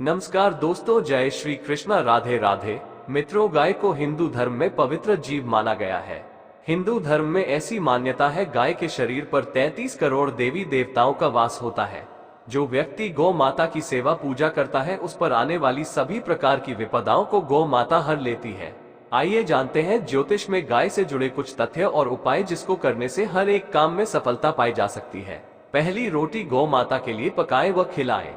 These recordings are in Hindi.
नमस्कार दोस्तों, जय श्री कृष्णा, राधे राधे। मित्रों, गाय को हिंदू धर्म में पवित्र जीव माना गया है। हिंदू धर्म में ऐसी मान्यता है, गाय के शरीर पर 33 करोड़ देवी देवताओं का वास होता है। जो व्यक्ति गौ माता की सेवा पूजा करता है, उस पर आने वाली सभी प्रकार की विपदाओं को गौ माता हर लेती है। आइए जानते हैं ज्योतिष में गाय से जुड़े कुछ तथ्य और उपाय, जिसको करने से हर एक काम में सफलता पाई जा सकती है। पहली, रोटी गौ माता के लिए पकाएं व खिलाएं।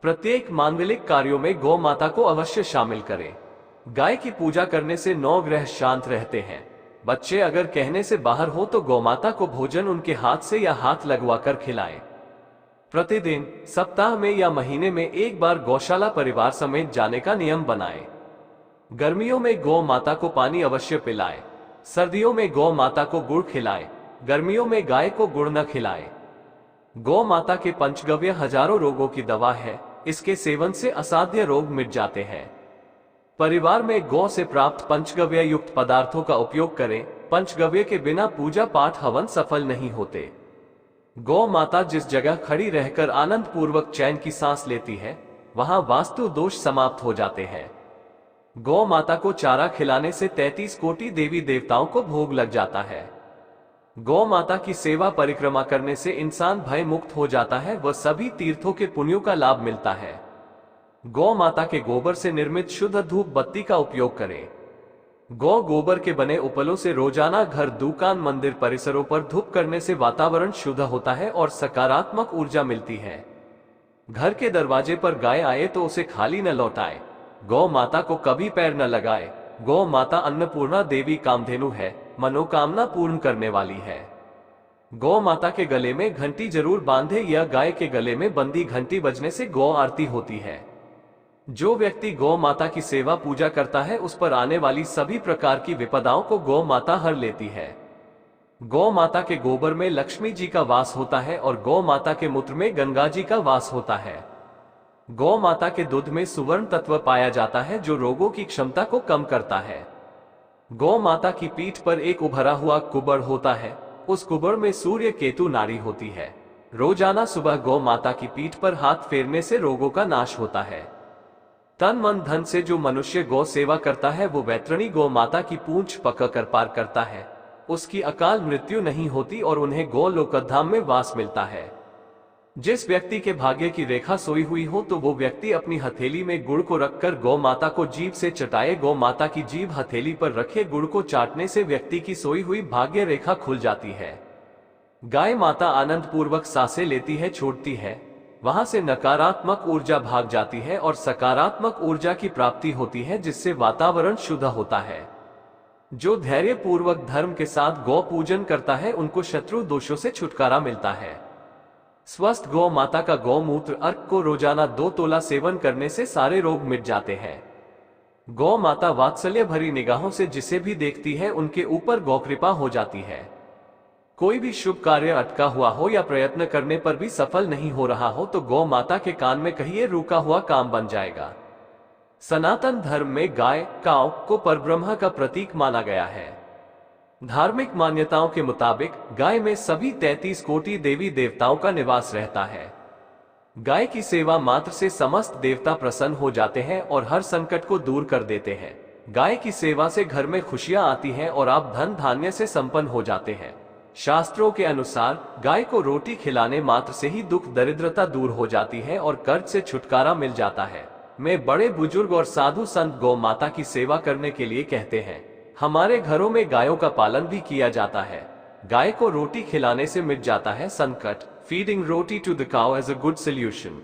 प्रत्येक मांगलिक कार्यों में गौ माता को अवश्य शामिल करें। गाय की पूजा करने से 9 ग्रह शांत रहते हैं। बच्चे अगर कहने से बाहर हो तो गौ माता को भोजन उनके हाथ से या हाथ लगवाकर खिलाएं। प्रतिदिन, सप्ताह में या महीने में एक बार गौशाला परिवार समेत जाने का नियम बनाएं। गर्मियों में गौ माता को पानी अवश्य पिलाएं। सर्दियों में गौ माता को गुड़ खिलाएं। गर्मियों में गाय को गुड़ न खिलाएं। गौ माता के पंचगव्य हजारों रोगों की दवा है। इसके सेवन से असाध्य रोग मिट जाते हैं। परिवार में गौ से प्राप्त पंचगव्य युक्त पदार्थों का उपयोग करें। पंचगव्य के बिना पूजा पाठ हवन सफल नहीं होते। गौ माता जिस जगह खड़ी रहकर आनंद पूर्वक चैन की सांस लेती है, वहां वास्तु दोष समाप्त हो जाते हैं। गौ माता को चारा खिलाने से 33 कोटि देवी देवताओं को भोग लग जाता है। गौ माता की सेवा परिक्रमा करने से इंसान भय मुक्त हो जाता है व सभी तीर्थों के पुण्यों का लाभ मिलता है। गौ माता के गोबर से निर्मित शुद्ध धूप बत्ती का उपयोग करें। गौ गोबर के बने उपलों से रोजाना घर, दुकान, मंदिर परिसरों पर धूप करने से वातावरण शुद्ध होता है और सकारात्मक ऊर्जा मिलती है। घर के दरवाजे पर गाय आए तो उसे खाली न लौटाए। गौ माता को कभी पैर न लगाए। गौ माता अन्नपूर्णा देवी कामधेनु है, मनोकामना पूर्ण करने वाली है। गौ माता के गले में घंटी जरूर बांधे या गाय के गले में बंदी घंटी बजने से गौ आरती होती है। जो व्यक्ति गौ माता की सेवा पूजा करता है, उस पर आने वाली सभी प्रकार की विपदाओं को गौ माता हर लेती है। गौ माता के गोबर में लक्ष्मी जी का वास होता है और गौ माता के मूत्र में गंगा जी का वास होता है। गौ माता के दूध में सुवर्ण तत्व पाया जाता है, जो रोगों की क्षमता को कम करता है। गौ माता की पीठ पर एक उभरा हुआ कुबड़ होता है। उस कुबड़ में सूर्य केतु नाड़ी होती है। रोजाना सुबह गौ माता की पीठ पर हाथ फेरने से रोगों का नाश होता है। तन मन धन से जो मनुष्य गौ सेवा करता है, वो वैतरणी गौ माता की पूंछ पकड़कर पार करता है। उसकी अकाल मृत्यु नहीं होती और उन्हें गौ लोकधाम में वास मिलता है। जिस व्यक्ति के भाग्य की रेखा सोई हुई हो, तो वो व्यक्ति अपनी हथेली में गुड़ को रखकर गौ माता को जीभ से चटाए। गौ माता की जीभ हथेली पर रखे गुड़ को चाटने से व्यक्ति की सोई हुई भाग्य रेखा खुल जाती है। गाय माता आनंद पूर्वक सांसें लेती है, छोड़ती है। वहां से नकारात्मक ऊर्जा भाग जाती है और सकारात्मक ऊर्जा की प्राप्ति होती है, जिससे वातावरण शुद्ध होता है। जो धैर्य पूर्वक धर्म के साथ गौ पूजन करता है, उनको शत्रु दोषों से छुटकारा मिलता है। स्वस्थ गौ माता का गौमूत्र अर्क को रोजाना 2 तोला सेवन करने से सारे रोग मिट जाते हैं। गौ माता वात्सल्य भरी निगाहों से जिसे भी देखती है, उनके ऊपर गौ कृपा हो जाती है। कोई भी शुभ कार्य अटका हुआ हो या प्रयत्न करने पर भी सफल नहीं हो रहा हो, तो गौ माता के कान में कहिए, रुका हुआ काम बन जाएगा। सनातन धर्म में गाय, काऊ को परब्रह्म का प्रतीक माना गया है। धार्मिक मान्यताओं के मुताबिक गाय में सभी 33 कोटि देवी देवताओं का निवास रहता है। गाय की सेवा मात्र से समस्त देवता प्रसन्न हो जाते हैं और हर संकट को दूर कर देते हैं। गाय की सेवा से घर में खुशियां आती हैं और आप धन धान्य से संपन्न हो जाते हैं। शास्त्रों के अनुसार गाय को रोटी खिलाने मात्र से ही दुख दरिद्रता दूर हो जाती है और कर्ज से छुटकारा मिल जाता है। मैं बड़े बुजुर्ग और साधु संत गौ माता की सेवा करने के लिए कहते हैं। हमारे घरों में गायों का पालन भी किया जाता है। गाय को रोटी खिलाने से मिट जाता है संकट। Feeding roti to the cow as a good solution.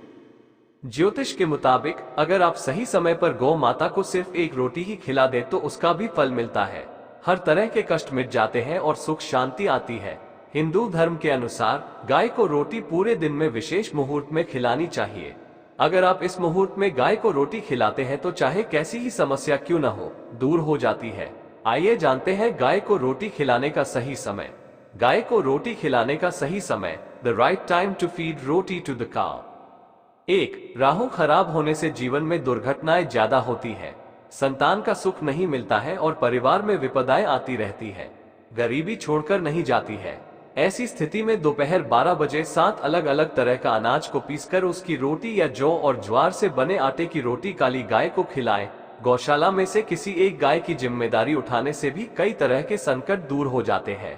ज्योतिष के मुताबिक अगर आप सही समय पर गौ माता को सिर्फ एक रोटी ही खिला दे, तो उसका भी फल मिलता है। हर तरह के कष्ट मिट जाते हैं और सुख शांति आती है। हिंदू धर्म के अनुसार गाय को रोटी पूरे दिन में विशेष मुहूर्त में खिलानी चाहिए। अगर आप इस मुहूर्त में गाय को रोटी खिलाते हैं, तो चाहे कैसी ही समस्या क्यों न हो, दूर हो जाती है। आइए जानते हैं गाय को रोटी खिलाने का सही समय। गाय को रोटी खिलाने का सही समय, the right time to feed roti to the cow. 1. राहु खराब होने से जीवन में दुर्घटनाएं ज्यादा होती है। संतान का सुख नहीं मिलता है और परिवार में विपदाएं आती रहती है। गरीबी छोड़कर नहीं जाती है। ऐसी स्थिति में दोपहर 12 बजे 7 अलग अलग तरह का अनाज को पीसकर उसकी रोटी या जौ और ज्वार से बने आटे की रोटी काली गाय को खिलाएं। गौशाला में से किसी एक गाय की जिम्मेदारी उठाने से भी कई तरह के संकट दूर हो जाते हैं।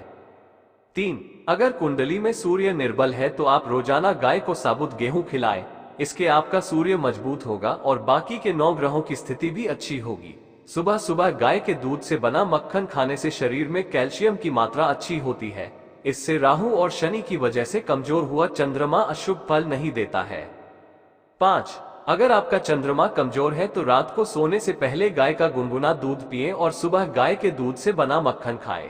3. अगर कुंडली में सूर्य निर्बल है तो आप रोजाना गाय को साबुत गेहूं खिलाएं। इसके आपका सूर्य मजबूत होगा और बाकी के 9 ग्रहों की स्थिति भी अच्छी होगी। सुबह सुबह गाय के दूध से बना मक्खन खाने से शरीर में कैल्शियम की मात्रा अच्छी होती है। इससे राहु और शनि की वजह से कमजोर हुआ चंद्रमा अशुभ फल नहीं देता है। 5. अगर आपका चंद्रमा कमजोर है तो रात को सोने से पहले गाय का गुनगुना दूध पिएं और सुबह गाय के दूध से बना मक्खन खाएं।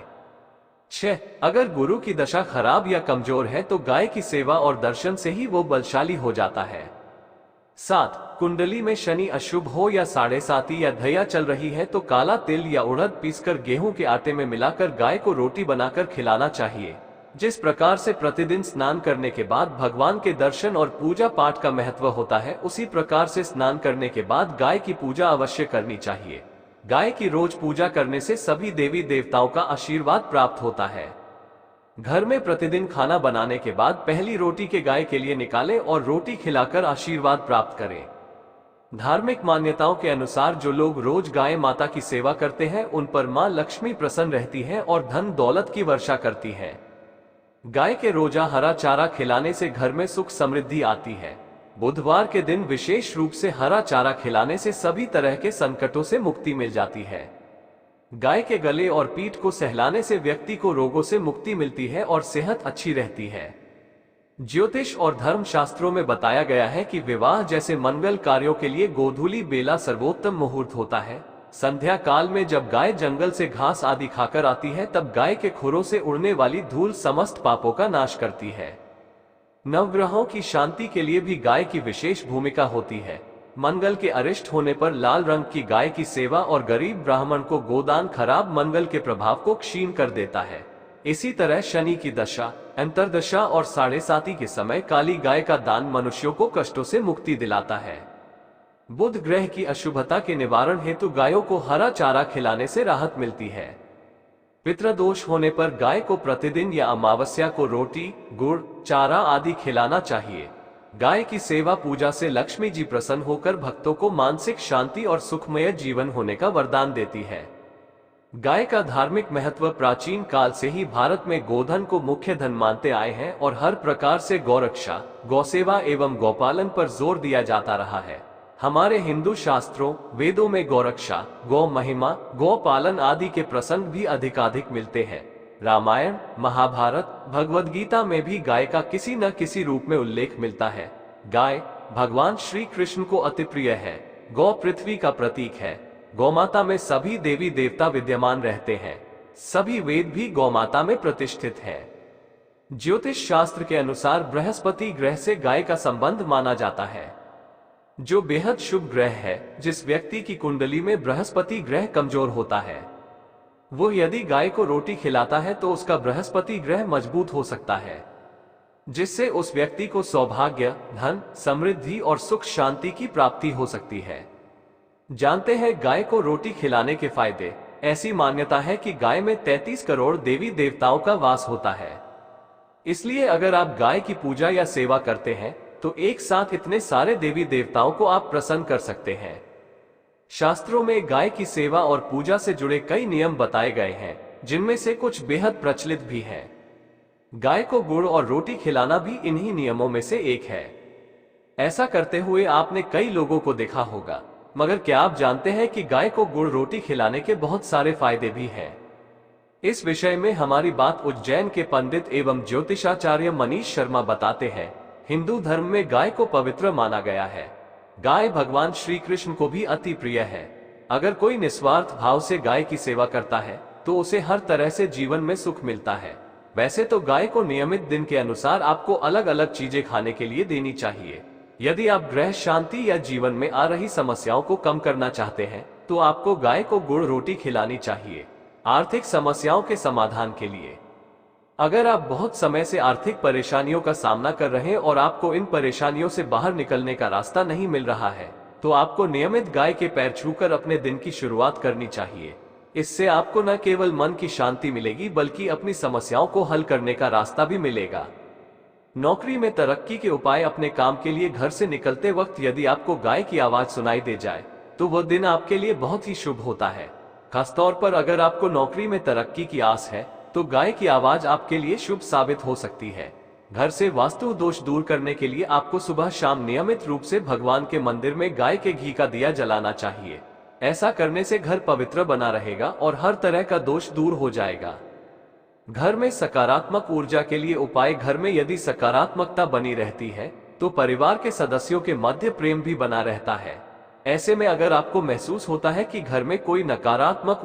6. अगर गुरु की दशा खराब या कमजोर है तो गाय की सेवा और दर्शन से ही वो बलशाली हो जाता है। 7. कुंडली में शनि अशुभ हो या 7.5 या धैया चल रही है तो काला तिल या उड़द पीसकर गेहूं के आटे में मिलाकर गाय को रोटी बनाकर खिलाना चाहिए। जिस प्रकार से प्रतिदिन स्नान करने के बाद भगवान के दर्शन और पूजा पाठ का महत्व होता है, उसी प्रकार से स्नान करने के बाद गाय की पूजा अवश्य करनी चाहिए। गाय की रोज पूजा करने से सभी देवी देवताओं का आशीर्वाद प्राप्त होता है। घर में प्रतिदिन खाना बनाने के बाद पहली रोटी के गाय के लिए निकालें और रोटी खिलाकर आशीर्वाद प्राप्त करें। धार्मिक मान्यताओं के अनुसार जो लोग रोज गाय माता की सेवा करते हैं उन पर मां लक्ष्मी प्रसन्न रहती है और धन दौलत की वर्षा करती है। गाय के रोजा हरा चारा खिलाने से घर में सुख समृद्धि आती है। बुधवार के दिन विशेष रूप से हरा चारा खिलाने से सभी तरह के संकटों से मुक्ति मिल जाती है। गाय के गले और पीठ को सहलाने से व्यक्ति को रोगों से मुक्ति मिलती है और सेहत अच्छी रहती है। ज्योतिष और धर्म शास्त्रों में बताया गया है कि विवाह जैसे मंगल कार्यों के लिए गोधूली बेला सर्वोत्तम मुहूर्त होता है। संध्या काल में जब गाय जंगल से घास आदि खाकर आती है तब गाय के खुरों से उड़ने वाली धूल समस्त पापों का नाश करती है। नवग्रहों की शांति के लिए भी गाय की विशेष भूमिका होती है। मंगल के अरिष्ट होने पर लाल रंग की गाय की सेवा और गरीब ब्राह्मण को गोदान खराब मंगल के प्रभाव को क्षीण कर देता है। इसी तरह शनि की दशा, अंतर्दशा और 7.5 के समय काली गाय का दान मनुष्यों को कष्टों से मुक्ति दिलाता है। बुध ग्रह की अशुभता के निवारण हेतु गायों को हरा चारा खिलाने से राहत मिलती है। पितृदोष होने पर गाय को प्रतिदिन या अमावस्या को रोटी, गुड़, चारा आदि खिलाना चाहिए। गाय की सेवा पूजा से लक्ष्मी जी प्रसन्न होकर भक्तों को मानसिक शांति और सुखमय जीवन होने का वरदान देती है। गाय का धार्मिक महत्व प्राचीन काल से ही भारत में गोधन को मुख्य धन मानते आए हैं और हर प्रकार से गौरक्षा, गौसेवा एवं गौपालन पर जोर दिया जाता रहा है। हमारे हिंदू शास्त्रों, वेदों में गौरक्षा, गौ महिमा, गौपालन आदि के प्रसंग भी अधिकाधिक मिलते हैं। रामायण, महाभारत, भगवद गीता में भी गाय का किसी न किसी रूप में उल्लेख मिलता है। गाय भगवान श्री कृष्ण को अति प्रिय है। गौ पृथ्वी का प्रतीक है। गौमाता में सभी देवी देवता विद्यमान रहते हैं। सभी वेद भी गौमाता में प्रतिष्ठित हैं। ज्योतिष शास्त्र के अनुसार बृहस्पति ग्रह से गाय का संबंध माना जाता है, जो बेहद शुभ ग्रह है। जिस व्यक्ति की कुंडली में बृहस्पति ग्रह कमजोर होता है, वो यदि गाय को रोटी खिलाता है तो उसका बृहस्पति ग्रह मजबूत हो सकता है, जिससे उस व्यक्ति को सौभाग्य, धन, समृद्धि और सुख शांति की प्राप्ति हो सकती है। जानते हैं गाय को रोटी खिलाने के फायदे। ऐसी मान्यता है कि गाय में 33 करोड़ देवी देवताओं का वास होता है। इसलिए अगर आप गाय की पूजा या सेवा करते हैं तो एक साथ इतने सारे देवी देवताओं को आप प्रसन्न कर सकते हैं। शास्त्रों में गाय की सेवा और पूजा से जुड़े कई नियम बताए गए हैं, जिनमें से कुछ बेहद प्रचलित भी हैं। गाय को गुड़ और रोटी खिलाना भी इन्हीं नियमों में से एक है। ऐसा करते हुए आपने कई लोगों को देखा होगा, मगर क्या आप जानते हैं कि गाय को गुड़ रोटी खिलाने के बहुत सारे फायदे भी हैं? इस विषय में हमारी बात उज्जैन के पंडित एवं ज्योतिषाचार्य मनीष शर्मा बताते हैं। हिंदू धर्म में गाय को पवित्र माना गया है। गाय भगवान श्री कृष्ण को भी अति प्रिय है। अगर कोई निस्वार्थ भाव से गाय की सेवा करता है तो उसे हर तरह से जीवन में सुख मिलता है। वैसे तो गाय को नियमित दिन के अनुसार आपको अलग अलग चीजें खाने के लिए देनी चाहिए। यदि आप ग्रह शांति या जीवन में आ रही समस्याओं को कम करना चाहते हैं तो आपको गाय को गुड़ रोटी खिलानी चाहिए। आर्थिक समस्याओं के समाधान के लिए, अगर आप बहुत समय से आर्थिक परेशानियों का सामना कर रहे हैं और आपको इन परेशानियों से बाहर निकलने का रास्ता नहीं मिल रहा है, तो आपको नियमित गाय के पैर छूकर अपने दिन की शुरुआत करनी चाहिए। इससे आपको न केवल मन की शांति मिलेगी बल्कि अपनी समस्याओं को हल करने का रास्ता भी मिलेगा। नौकरी में तरक्की के उपाय। अपने काम के लिए घर से निकलते वक्त यदि आपको गाय की आवाज सुनाई दे जाए तो वह दिन आपके लिए बहुत ही शुभ होता है। खासतौर पर अगर आपको नौकरी में तरक्की की आस है तो गाय की आवाज आपके लिए शुभ साबित हो सकती है। घर से वास्तु दोष दूर करने के लिए आपको सुबह शाम नियमित रूप से भगवान के मंदिर में गाय के घी का दिया जलाना चाहिए। ऐसा करने से घर पवित्र बना रहेगा और हर तरह का दोष दूर हो जाएगा। घर में सकारात्मक ऊर्जा के लिए उपाय। घर में यदि सकारात्मकता बनी रहती है तो परिवार के सदस्यों के मध्य प्रेम भी बना रहता है। ऐसे में अगर आपको महसूस होता है कि घर में कोई नकारात्मक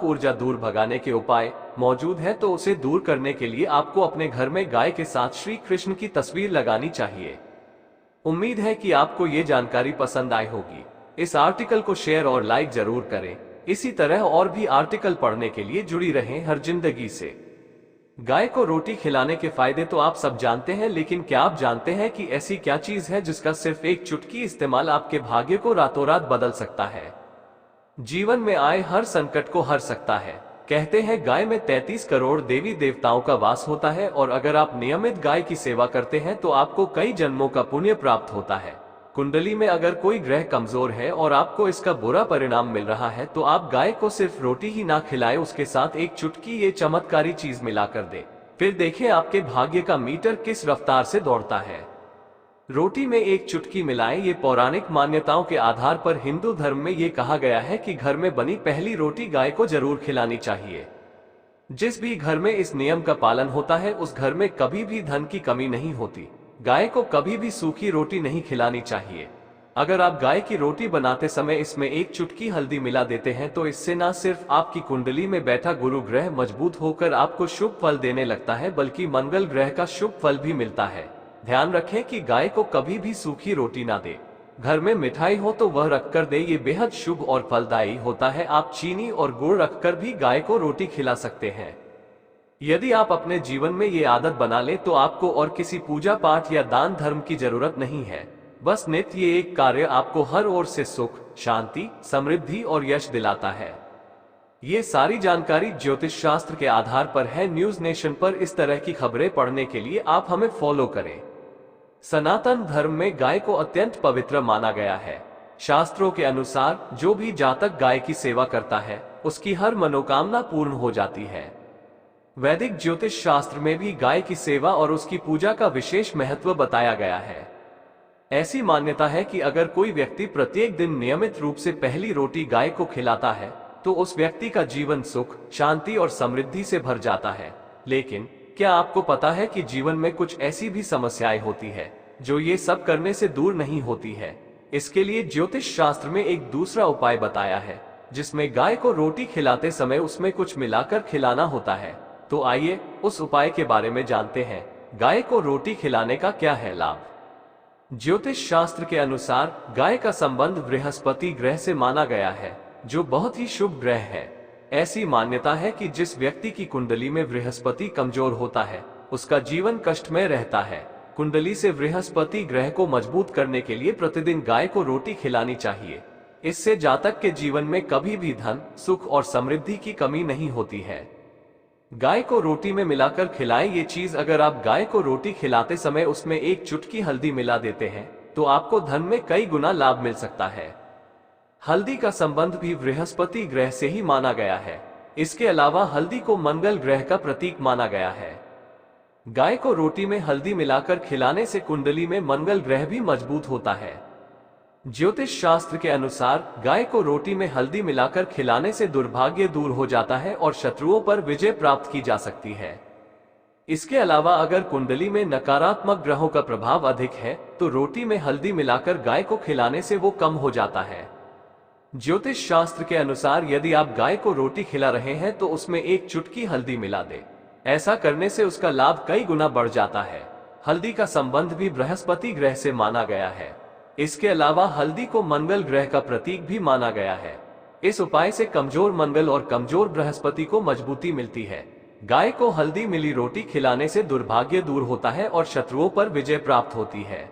ऊर्जा दूर भगाने के उपाय मौजूद है तो उसे दूर करने के लिए आपको अपने घर में गाय के साथ श्री कृष्ण की तस्वीर लगानी चाहिए। उम्मीद है कि आपको ये जानकारी पसंद आई होगी। इस आर्टिकल को शेयर और लाइक जरूर करें। इसी तरह और भी आर्टिकल पढ़ने के लिए जुड़ी रहें हर जिंदगी से। गाय को रोटी खिलाने के फायदे तो आप सब जानते हैं, लेकिन क्या आप जानते हैं कि ऐसी क्या चीज है जिसका सिर्फ एक चुटकी इस्तेमाल आपके भाग्य को रातों रात बदल सकता है, जीवन में आए हर संकट को हर सकता है। कहते हैं गाय में 33 करोड़ देवी देवताओं का वास होता है और अगर आप नियमित गाय की सेवा करते हैं तो आपको कई जन्मों का पुण्य प्राप्त होता है। कुंडली में अगर कोई ग्रह कमजोर है और आपको इसका बुरा परिणाम मिल रहा है तो आप गाय को सिर्फ रोटी ही ना खिलाएं, उसके साथ एक चुटकी ये चमत्कारी चीज मिलाकर दे। फिर देखें आपके भाग्य का मीटर किस रफ्तार से दौड़ता है। रोटी में एक चुटकी मिलाएं। ये पौराणिक मान्यताओं के आधार पर हिंदू धर्म में ये कहा गया है कि घर में बनी पहली रोटी गाय को जरूर खिलानी चाहिए। जिस भी घर में इस नियम का पालन होता है उस घर में कभी भी धन की कमी नहीं होती। गाय को कभी भी सूखी रोटी नहीं खिलानी चाहिए। अगर आप गाय की रोटी बनाते समय इसमें एक चुटकी हल्दी मिला देते हैं तो इससे न सिर्फ आपकी कुंडली में बैठा गुरु ग्रह मजबूत होकर आपको शुभ फल देने लगता है बल्कि मंगल ग्रह का शुभ फल भी मिलता है। ध्यान रखें कि गाय को कभी भी सूखी रोटी ना दे। घर में मिठाई हो तो वह रखकर दे, ये बेहद शुभ और फलदायी होता है। आप चीनी और गुड़ रखकर भी गाय को रोटी खिला सकते हैं। यदि आप अपने जीवन में ये आदत बना ले तो आपको और किसी पूजा पाठ या दान धर्म की जरूरत नहीं है। बस नित्य ये एक कार्य आपको हर ओर से सुख, शांति, समृद्धि और यश दिलाता है। ये सारी जानकारी ज्योतिष शास्त्र के आधार पर है। न्यूज नेशन पर इस तरह की खबरें पढ़ने के लिए आप हमें फॉलो करें। सनातन धर्म में गाय को अत्यंत पवित्र माना गया है। शास्त्रों के अनुसार जो भी जातक गाय की सेवा करता है उसकी हर मनोकामना पूर्ण हो जाती है। वैदिक ज्योतिष शास्त्र में भी गाय की सेवा और उसकी पूजा का विशेष महत्व बताया गया है। ऐसी मान्यता है कि अगर कोई व्यक्ति प्रत्येक दिन नियमित रूप से पहली रोटी गाय को खिलाता है तो उस व्यक्ति का जीवन सुख, शांति और समृद्धि से भर जाता है। लेकिन क्या आपको पता है कि जीवन में कुछ ऐसी भी समस्याएं होती है जो ये सब करने से दूर नहीं होती है। इसके लिए ज्योतिष शास्त्र में एक दूसरा उपाय बताया है जिसमें गाय को रोटी खिलाते समय उसमें कुछ मिलाकर खिलाना होता है। तो आइए उस उपाय के बारे में जानते हैं। गाय को रोटी खिलाने का क्या है लाभ। ज्योतिष शास्त्र के अनुसार गाय का संबंध बृहस्पति ग्रह से माना गया है जो बहुत ही शुभ ग्रह है। ऐसी मान्यता है कि जिस व्यक्ति की कुंडली में बृहस्पति कमजोर होता है उसका जीवन कष्टमय रहता है। कुंडली से बृहस्पति ग्रह को मजबूत करने के लिए प्रतिदिन गाय को रोटी खिलानी चाहिए। इससे जातक के जीवन में कभी भी धन, सुख और समृद्धि की कमी नहीं होती है। गाय को रोटी में मिलाकर खिलाएं। ये चीज अगर आप गाय को रोटी खिलाते समय उसमें एक चुटकी हल्दी मिला देते हैं तो आपको धन में कई गुना लाभ मिल सकता है। हल्दी का संबंध भी बृहस्पति ग्रह से ही माना गया है। इसके अलावा हल्दी को मंगल ग्रह का प्रतीक माना गया है। गाय को रोटी में हल्दी मिलाकर खिलाने से कुंडली में मंगल ग्रह भी मजबूत होता है। ज्योतिष शास्त्र के अनुसार गाय को रोटी में हल्दी मिलाकर खिलाने से दुर्भाग्य दूर हो जाता है और शत्रुओं पर विजय प्राप्त की जा सकती है। इसके अलावा अगर कुंडली में नकारात्मक ग्रहों का प्रभाव अधिक है तो रोटी में हल्दी मिलाकर गाय को खिलाने से वो कम हो जाता है। ज्योतिष शास्त्र के अनुसार यदि आप गाय को रोटी खिला रहे हैं तो उसमें एक चुटकी हल्दी मिला दें। ऐसा करने से उसका लाभ कई गुना बढ़ जाता है। हल्दी का संबंध भी बृहस्पति ग्रह से माना गया है। इसके अलावा हल्दी को मंगल ग्रह का प्रतीक भी माना गया है। इस उपाय से कमजोर मंगल और कमजोर बृहस्पति को मजबूती मिलती है। गाय को हल्दी मिली रोटी खिलाने से दुर्भाग्य दूर होता है और शत्रुओं पर विजय प्राप्त होती है।